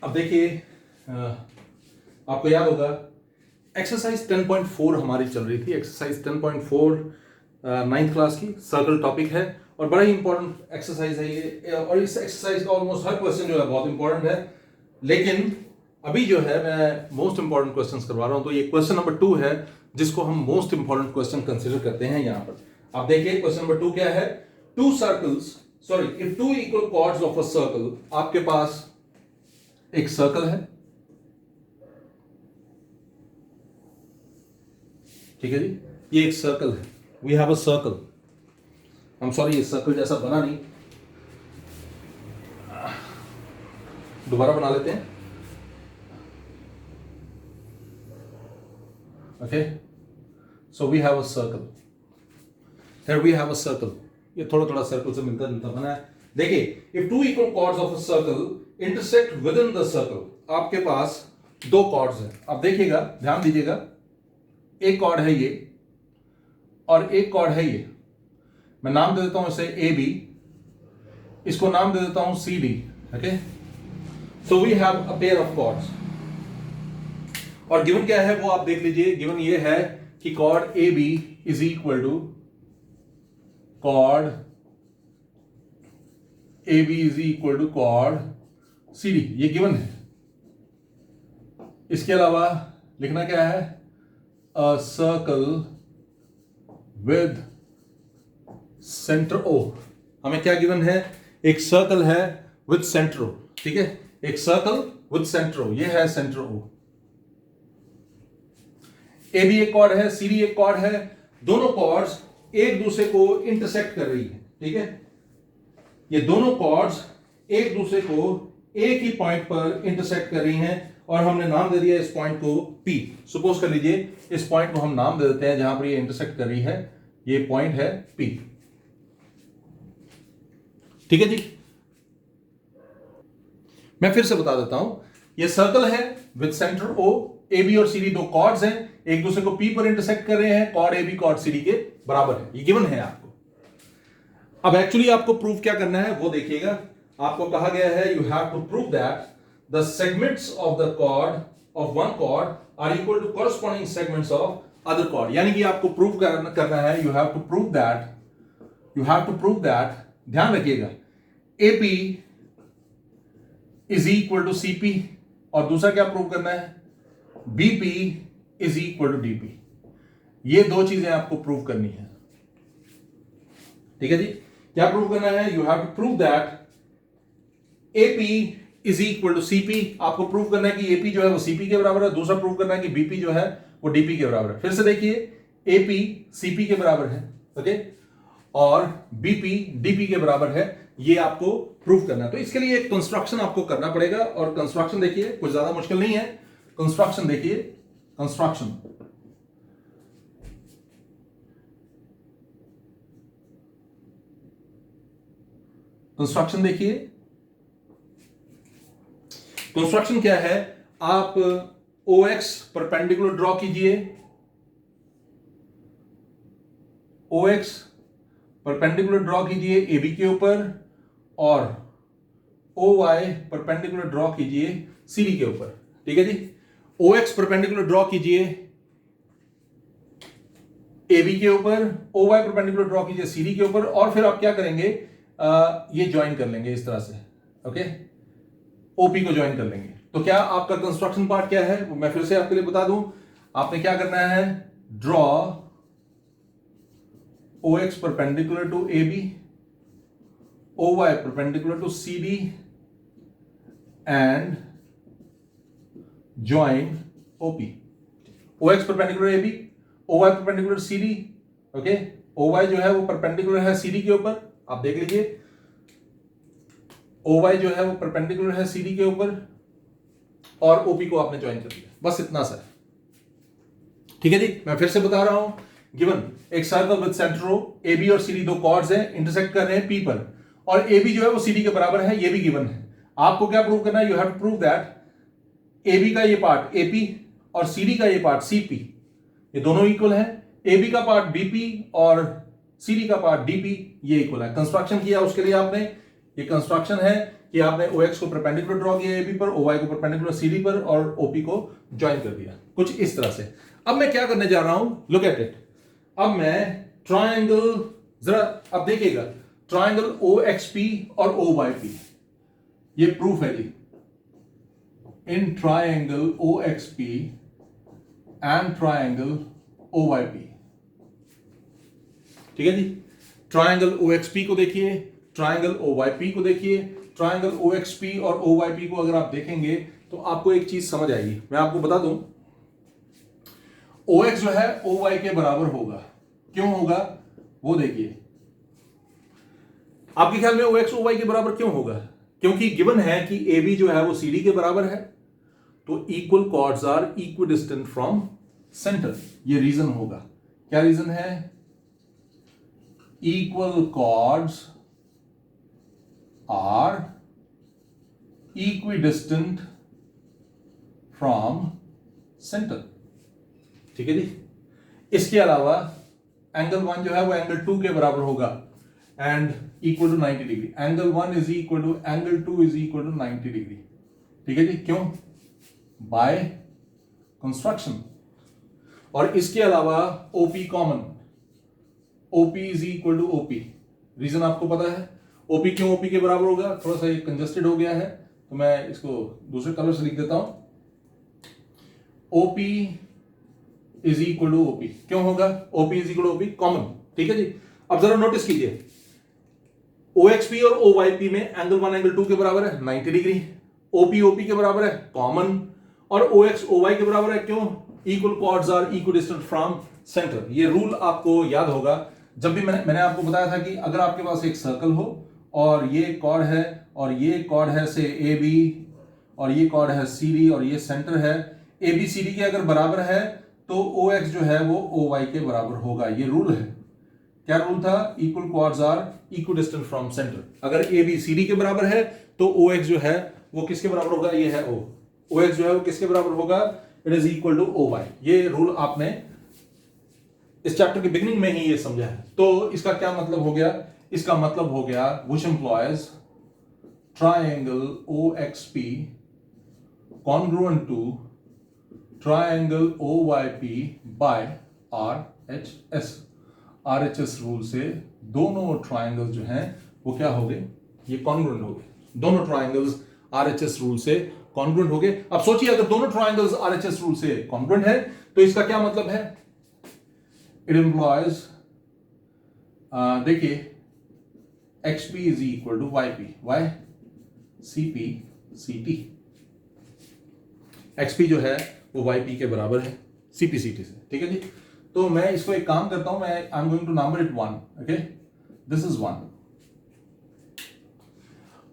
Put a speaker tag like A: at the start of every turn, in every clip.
A: अब देखिए, आपको याद होगा एक्सरसाइज 10.4 हमारी चल रही थी। एक्सरसाइज 10.4 नाइन्थ क्लास की सर्कल टॉपिक है और बड़ा ही इंपॉर्टेंट एक्सरसाइज है ये, और इस एक्सरसाइज का ऑलमोस्ट हर क्वेश्चन जो है बहुत इंपॉर्टेंट है। लेकिन अभी जो है मैं मोस्ट इंपॉर्टेंट क्वेश्चंस करवा रहा हूं, तो ये क्वेश्चन नंबर 2 है जिसको हम मोस्ट इंपॉर्टेंट क्वेश्चन कंसिडर करते हैं यहां पर। आप देखिए क्वेश्चन नंबर 2 क्या है। Two circles, sorry, if two equal chords of a circle, आपके पास एक सर्कल है, ठीक है जी, ये एक सर्कल है। We have a circle, I am sorry ये सर्कल जैसा बना नहीं, दोबारा बना लेते हैं। Okay, so we have a circle, here we have a circle. ये थोड़ा थोड़ा सर्कल से मिलता जुलता बना है। देखिए, if two equal chords of a circle intersect within the circle, आपके पास दो कॉर्ड्स हैं। अब देखिएगा, ध्यान दीजिएगा, एक कॉर्ड है ये और एक कॉर्ड है ये। मैं नाम दे देता हूं इसे ए बी, इसको नाम दे देता हूं C D. Okay, so we have a pair of chords, और गिवन क्या है वो आप देख लीजिए। गिवन ये है कि chord A B is equal to chord A B is equal to chord C D, ये गिवन है। इसके अलावा लिखना क्या है, a circle with centre O. हमें क्या गिवन है, एक सर्कल है विद सेंटर ओ, ठीक है, एक सर्कल विद सेंटर ओ, ये है सेंटर ओ। ए बी एक कॉर्ड है, सी डी एक कॉर्ड है, दोनों कॉर्ड्स एक दूसरे को इंटरसेक्ट कर रही है, ठीक है। ये दोनों कॉर्ड्स एक दूसरे को एक ही पॉइंट पर इंटरसेक्ट कर रही हैं और हमने नाम दे दिया इस पॉइंट को P। सपोज कर लीजिए इस पॉइंट को हम नाम दे देते हैं जहां पर ये इंटरसेक्ट कर रही है, ये पॉइंट है P, ठीक है जी। मैं फिर से बता देता हूं, ये सर्कल है with centre O, A B और सी डी दो कॉर्ड्स हैं, एक दूसरे को P पर इंटरसेक्ट कर रहे हैं, chord A B chord C D के बराबर है, ये गिवन है आपको। अब एक्चुअली आपको प्रूफ क्या करना है वो देखिएगा। आपको कहा गया है you have to prove that the segments of the chord of one chord are equal to corresponding segments of other chord. यानी कि आपको प्रूव करना है, you have to prove that, ध्यान रखिएगा, AP is equal to CP, और दूसरा क्या प्रूव करना है, BP is equal to DP. ये दो चीजें आपको प्रूव करनी है, ठीक है जी। क्या प्रूव करना है, you have to prove that AP is equal to CP। आपको प्रूव करना है कि AP जो है वो CP के बराबर है, दूसरा प्रूव करना है कि BP जो है वो DP के बराबर है। फिर से देखिए, AP CP के बराबर है, ओके, और BP DP के बराबर है, ये आपको प्रूव करना है। तो इसके लिए एक कंस्ट्रक्शन आपको करना पड़ेगा, और कंस्ट्रक्शन देखिए कुछ ज्यादा मुश्किल नहीं है। कंस्ट्रक्शन देखिए, कंस्ट्रक्शन देखिए, कंस्ट्रक्शन क्या है, आप OX परपेंडिकुलर ड्रॉ कीजिए, OX परपेंडिकुलर ड्रॉ कीजिए AB के ऊपर, और OY परपेंडिकुलर ड्रॉ कीजिए CD के ऊपर, ठीक है जी। OX परपेंडिकुलर ड्रॉ कीजिए AB के ऊपर, OY परपेंडिकुलर ड्रॉ कीजिए CD के ऊपर, और फिर आप क्या करेंगे, ये ज्वाइन कर लेंगे इस तरह से, ओके, OP को ज्वाइन कर लेंगे। तो क्या आपका कंस्ट्रक्शन पार्ट क्या है, मैं फिर से आपके लिए बता दूं। आपने क्या करना है, draw OX perpendicular to AB, OY perpendicular to CD and join OP। OX perpendicular AB, OY perpendicular CD, okay, OY जो है वो परपेंडिकुलर है CD के ऊपर, आप देख लीजिए, OY जो है वो परपेंडिकुलर है CD के ऊपर, और OP को आपने ज्वाइन कर दिया, बस इतना सा, ठीक है जी। मैं फिर से बता रहा हूं, गिवन एक circle with centre O, AB और CD दो कॉर्ड्स हैं, इंटरसेक्ट कर रहे हैं P पर, और AB जो है वो CD के बराबर है, ये भी गिवन है। आपको क्या प्रूव करना है, you have to prove that AB का ये पार्ट AP और CD का ये पार्ट CP, ये दोनों इक्वल है। AB का पार्ट BP और CD का पार्ट DP, ये इक्वल है। कंस्ट्रक्शन किया उसके लिए आपने, ये कंस्ट्रक्शन है कि आपने OX को परपेंडिकुलर ड्रॉ किया AB पर, OY को परपेंडिकुलर CD पर और OP को ज्वाइन कर दिया, कुछ इस तरह से। अब मैं क्या करने जा रहा हूं, लुक एट इट। अब मैं ट्रायंगल, जरा अब देखिएगा, ट्रायंगल OXP और OYP, ये प्रूफ है जी। इन triangle OXP and triangle OYP, ठीक है जी। ट्रायंगल OXP को देखिए, ट्रायंगल OYP को देखिए। ट्रायंगल OXP और OYP को अगर आप देखेंगे तो आपको एक चीज समझ आएगी। मैं आपको बता दूं, OX जो है OY के बराबर होगा। क्यों होगा वो देखिए। आपके ख्याल में OX OY के बराबर क्यों होगा? क्योंकि गिवन है कि AB जो है वो CD के बराबर है, तो equal chords are equidistant from centre, ये रीजन होगा। क्या रीजन है? Equal chords are equidistant from centre, ठीक है जी। इसके अलावा एंगल 1 जो है वो एंगल 2 के बराबर होगा and equal to 90 degree. Angle 1 is equal to angle 2 is equal to 90 degree, ठीक है जी। क्यों? By construction. और इसके अलावा OP common, OP is equal to OP। Reason आपको पता है, OP क्यों OP के बराबर होगा? थोड़ा सा ये कंजस्टेड हो गया है तो मैं इसको दूसरे कलर से लिख देता हूं। OP is equal to OP क्यों होगा? OP is equal to OP common, ठीक है जी। अब जरा नोटिस कीजिए, OXP और OYP में एंगल 1 एंगल 2 के बराबर है 90 डिग्री, OP OP के बराबर है कॉमन, और OX OY के बराबर है क्यों? Equal chords are equidistant from centre. ये रूल आपको याद होगा जब भी मैंने आपको बताया था कि अगर आपके पास एक सर्कल हो और ये कॉर्ड है और ये कॉर्ड है से AB और ये कॉर्ड है CD और ये सेंटर है, ABCD के अगर बराबर है तो OX जो है वो OY के बराबर होगा। ये रूल है। क्या रूल था? Equal chords are equidistant from centre. अगर ABCD के बराबर है तो OX जो है वो किसके बराबर होगा? ये है O। OX जो है वो किसके बराबर होगा? It is equal to OY। ये रूल आपने इस चैप्टर के बिगिनिंग में ही ये समझा है। तो इसका क्या मतलब हो गया? इसका मतलब हो गया which employees triangle OXP congruent to triangle OYP by RHS। RHS rule से दोनों ट्रायंगल जो हैं वो क्या हो गए? ये कॉन्ग्रुएंट हो गए। दोनों ट्रायंगल्स RHS रूल से कॉन्ग्रुएंट हो गए। अब सोचिए, अगर दोनों ट्रायंगल्स RHS रूल से कॉन्ग्रुएंट है तो इसका क्या मतलब है? इट एम्प्लॉयज, देखिए, XP is equal to YP, why CP CT। XP जो है वो YP के बराबर है CP CT से, ठीक है जी। तो मैं इसको एक काम करता हूं, मैं I am going to number it 1, okay, this is 1।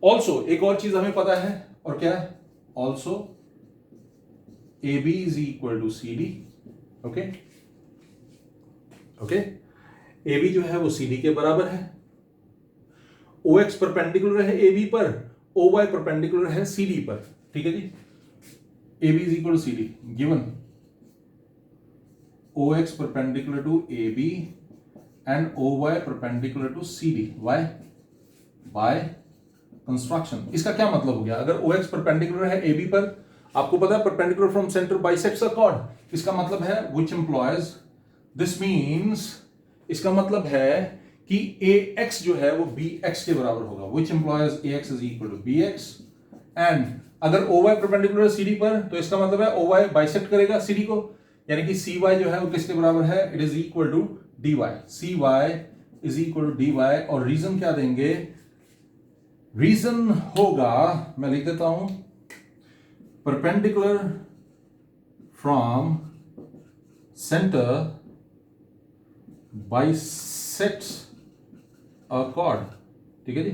A: Also एक और चीज हमें पता है, और क्या है? Also AB is equal to CD, okay okay. AB जो है वो CD के बराबर है, OX परपेंडिकुलर है AB पर, OY परपेंडिकुलर है CD पर, ठीक है जी। AB is equal to CD given OX perpendicular to AB and OY perpendicular to CD, why? by construction। इसका क्या मतलब हो गया? अगर OX परपेंडिकुलर है AB पर, आपको पता है perpendicular from centre bisects a cord, इसका मतलब है which implies, this means, इसका मतलब है कि AX जो है वो BX के बराबर होगा, which implies AX is equal to BX। and अगर OY परपेंडिकुलर है CD पर तो इसका मतलब है OY बाइसेक्ट करेगा CD को, यानी कि CY जो है वो किसके बराबर है? It is equal to DY। CY is equal to DY। और रीजन क्या देंगे? रीजन होगा, मैं लिख देता हूं, perpendicular from centre bisects a chord, ठीक है जी।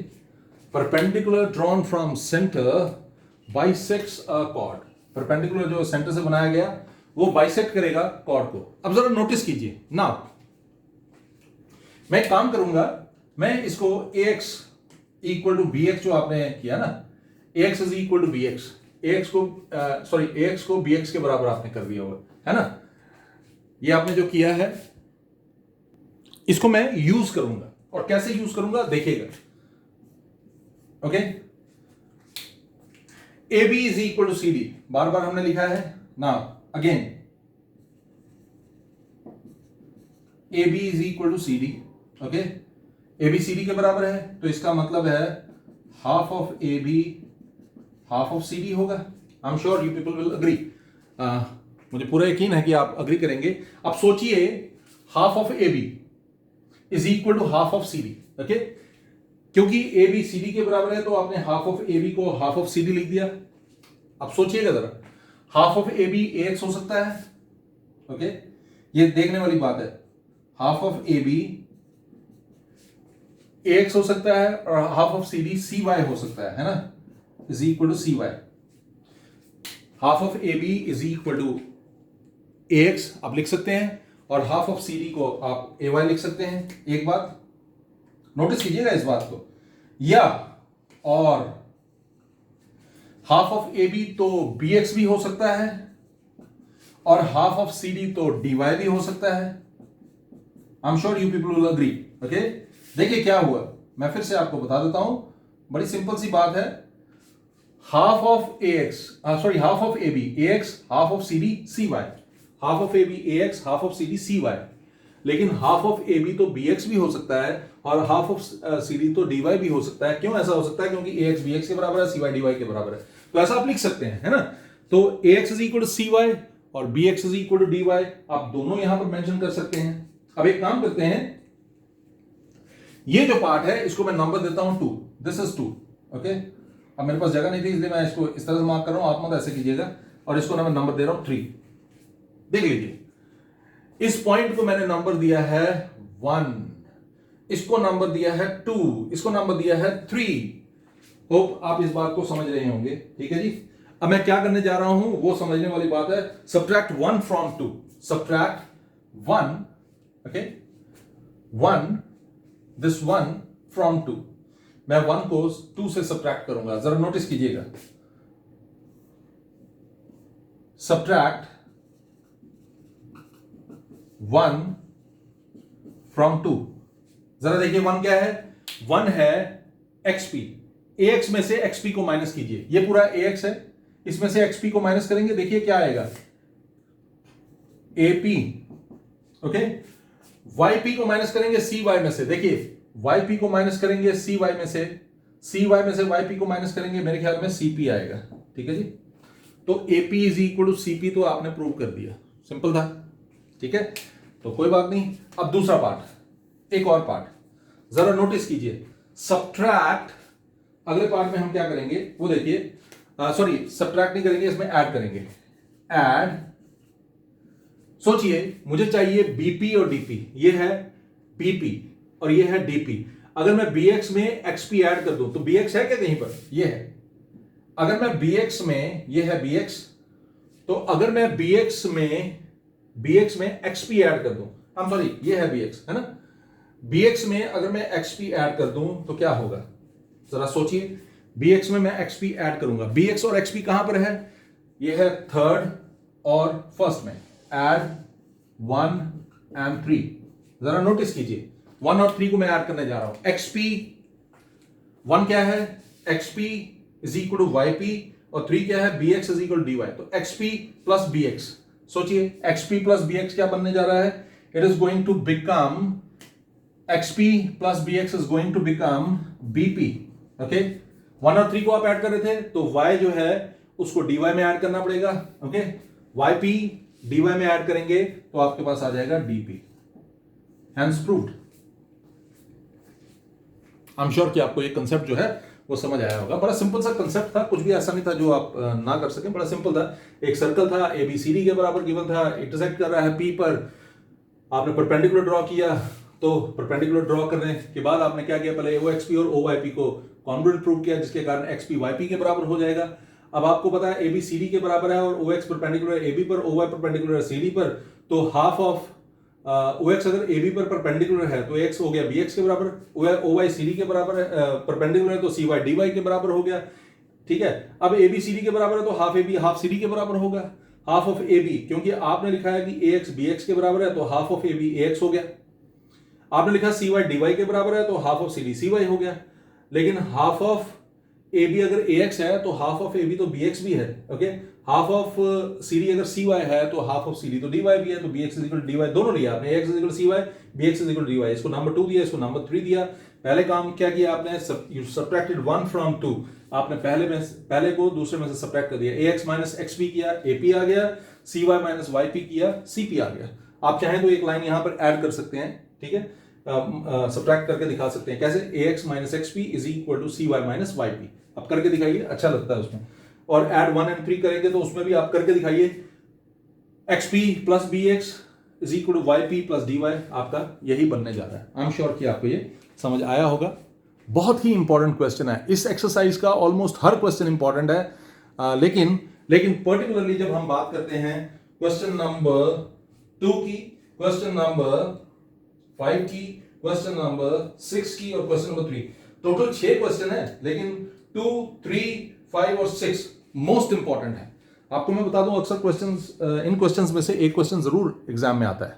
A: Perpendicular drawn from centre bisects a chord. Perpendicular जो सेंटर से बनाया गया वो बाइसेक्ट करेगा कॉर्ड को। अब जरा नोटिस कीजिए ना, मैं काम करूंगा, मैं इसको AX इक्वल टू BX जो आपने किया ना, AX is equal to BX, AX को BX के बराबर आपने कर दिया हुआ है ना। ये आपने जो किया है इसको मैं यूज करूंगा, और कैसे यूज करूंगा देखिएगा, okay. A B is equal to C D, बार बार हमने लिखा है ना, again A B is equal to C D, okay, A B C D के बराबर है, तो इसका मतलब है half of A B half of C D होगा। I am sure you people will agree, मुझे पूरा यकीन है कि आप अग्री करेंगे। अब सोचिए half of A B is equal to half of C D, okay, क्योंकि ए बी सी डी के बराबर है तो आपने हाफ ऑफ ए बी को हाफ ऑफ सी डी लिख दिया। अब सोचिएगा जरा, half of A B A X हो सकता है, ओके, ये देखने वाली बात है, half of A B A X हो सकता है और half of C D C Y हो सकता है ना, is equal to C Y. Half of A B is equal to A X आप लिख सकते हैं और हाफ ऑफ सी डी को आप ए वाई लिख सकते हैं। एक बात नोटिस कीजिएगा इस बात को, या और हाफ ऑफ ए बी तो बी एक्स भी हो सकता है और हाफ ऑफ सी डी तो डी वाई भी हो सकता है। आई am sure you people will agree, okay. देखिए क्या हुआ, मैं फिर से आपको बता देता हूं, बड़ी सिंपल सी बात है, half of A X sorry half of A B A X half of C D C Y, half of A B A X half of C D C Y, लेकिन हाफ ऑफ ए बी तो B X भी हो सकता है और half of C D तो D Y भी हो सकता है। क्यों ऐसा हो सकता है? क्योंकि ए एक्स बी एक्स के बराबर है, सी वाई डी वाई के बराबर है, तो ऐसा आप लिख सकते हैं, है ना। तो A X is equal to C Y और B X is equal to D Y, आप दोनों यहां पर मेंशन कर सकते हैं। अब एक काम करते हैं, ये जो पार्ट है इसको मैं नंबर देता हूं 2, दिस इज 2, ओके। अब मेरे पास जगह नहीं थी इसलिए मैं इसको इस तरह से मार्क कर रहा हूं, आप मत ऐसे कीजिएगा, और इसको ना मैं नंबर दे रहा हूं 3। देख लीजिए, इस पॉइंट को मैंने नंबर दिया है 1, इसको नंबर दिया है 2, इसको नंबर दिया है 3। होप आप इस बात को समझ रहे होंगे, ठीक है जी। अब मैं क्या करने जा रहा हूं वो समझने वाली बात है, subtract 1 from 2, subtract 1, okay, 1 this 1 from 2, मैं 1 को 2 से सब्ट्रैक्ट करूंगा, जरा नोटिस कीजिएगा, सब्ट्रैक्ट 1 फ्रॉम 2, जरा देखिए 1 क्या है, 1 है xp, ax में से xp को माइनस कीजिए, ये पूरा ax है, इसमें से xp को माइनस करेंगे, देखिए क्या आएगा ap, ओके। yp को माइनस करेंगे cy में से, देखिए yp को माइनस करेंगे cy में से, cy में से yp को माइनस करेंगे, मेरे ख्याल में cp आएगा, ठीक है जी। तो ap is equal to cp तो आपने प्रूव कर दिया, सिंपल था, ठीक है, तो कोई बात नहीं। अब दूसरा पार्ट, एक और पार्ट जरा नोटिस कीजिए, सब्ट्रैक्ट, अगले पार्ट में हम क्या करेंगे वो देखिए, सॉरी सब्ट्रैक्ट नहीं करेंगे, इसमें ऐड करेंगे, ऐड। सोचिए मुझे चाहिए बीपी और डीपी, ये है बीपी और ये है डीपी। अगर मैं बीएक्स में एक्सपी ऐड कर दूं तो बीएक्स है क्या कहीं पर? ये है। अगर मैं बीएक्स में, ये है बीएक्स, तो अगर मैं बीएक्स में एक्सपी ऐड कर दूं, आई एम सॉरी ये है बीएक्स, है ना, बीएक्स में अगर मैं एक्सपी ऐड कर दूं तो क्या होगा, जरा सोचिए। बीएक्स में मैं एक्सपी ऐड करूंगा, बीएक्स और एक्सपी कहां पर है, ये है थर्ड और फर्स्ट में, ऐड 1 and 3, जरा नोटिस कीजिए 1 और 3 को मैं ऐड करने जा रहा हूं। एक्सपी 1 क्या है, XP is equal to YP, और 3 क्या है, BX is equal to DY. तो एक्सपी प्लस बीएक्स, सोचिए एक्सपी प्लस बीएक्स क्या बनने जा रहा है, it is going to become XP plus BX is going to become BP, okay. 1 और 3 को आप ऐड कर रहे थे तो Y जो है उसको DY में ऐड करना पड़ेगा, ओके। YP DY में ऐड करेंगे तो आपके पास आ जाएगा DP, hence proved. I am sure कि आपको ये कंसेप्ट जो है वो समझ आया होगा, बड़ा सिंपल सा कंसेप्ट था, कुछ भी ऐसा नहीं था जो आप ना कर सके, बड़ा सिंपल था। एक सर्कल था, ABCD के बराबर गिवन था, इंटरसेक्ट कर रहा है P पर, आपने परपेंडिकुलर ड्रॉ किया, तो परपेंडिकुलर ड्रॉ करने के बाद आपने क्या किया, पहले OXP और OYP को कॉन्ग्रुएंट प्रूव किया, जिसके कारण XP YP के बराबर हो जाएगा। अब आपको पता है AB CD के बराबर है और OX परपेंडिकुलर AB पर, OY परपेंडिकुलर CD पर, तो हाफ ऑफ OX अगर AB पर परपेंडिकुलर है तो X हो गया BX के बराबर, OY CD के बराबर है, परपेंडिकुलर है तो CY DY के बराबर हो गया, ठीक है। अब AB CD के बराबर है तो हाफ AB हाफ CD के बराबर होगा, हाफ ऑफ AB, क्योंकि आपने लिखा है कि AX BX के बराबर है तो हाफ ऑफ AB AX हो गया। आपने लिखा CY DY के बराबर है तो हाफ ऑफ CD CY हो गया, लेकिन हाफ ऑफ ए बी अगर ए एक्स है तो हाफ ऑफ ए बी तो बी एक्स भी है, okay. Half of C D अगर सी वाई है तो हाफ ऑफ सी डी तो डी वाई भी है, तो B X is equal D Y दोनों लिया आपने, A X is equal C Y, B X is equal D Y. इसको नंबर 2 दिया, इसको नंबर 3 दिया। पहले काम क्या किया आपने, यू सबट्रैक्टेड 1 फ्रॉम 2, आपने पहले को दूसरे में से सबट्रैक्ट कर दिया, ए एक्स माइनस एक्स पी किया, ए पी आ गया, सी वाई माइनस वाई पी किया, सी पी आ गया। आप चाहें तो एक लाइन यहां पर ऐड कर सकते हैं, ठीक है, सबट्रैक्ट करके दिखा सकते हैं कैसे, A X minus X P is equal to C Y minus Y P. अब करके दिखाइए, अच्छा लगता है उसमें। और ऐड 1 एंड 3 करेंगे तो उसमें भी आप करके दिखाइए, X P plus B X is equal to Y P plus D Y, आपका यही बनने जा रहा है। आई एम श्योर कि आपको ये समझ आया होगा। बहुत ही इंपॉर्टेंट क्वेश्चन है, इस एक्सरसाइज का ऑलमोस्ट हर क्वेश्चन इंपॉर्टेंट है, लेकिन पर्टिकुलरली जब हम बात करते हैं क्वेश्चन नंबर 2 की, क्वेश्चन नंबर 5 की, क्वेश्चन नंबर 6 की और क्वेश्चन नंबर 3, टोटल 6 क्वेश्चन है, लेकिन 2, 3, 5 और 6 मोस्ट इंपॉर्टेंट है। आपको मैं बता दूं, अक्सर क्वेश्चंस इन क्वेश्चंस में से एक क्वेश्चन जरूर एग्जाम में आता है।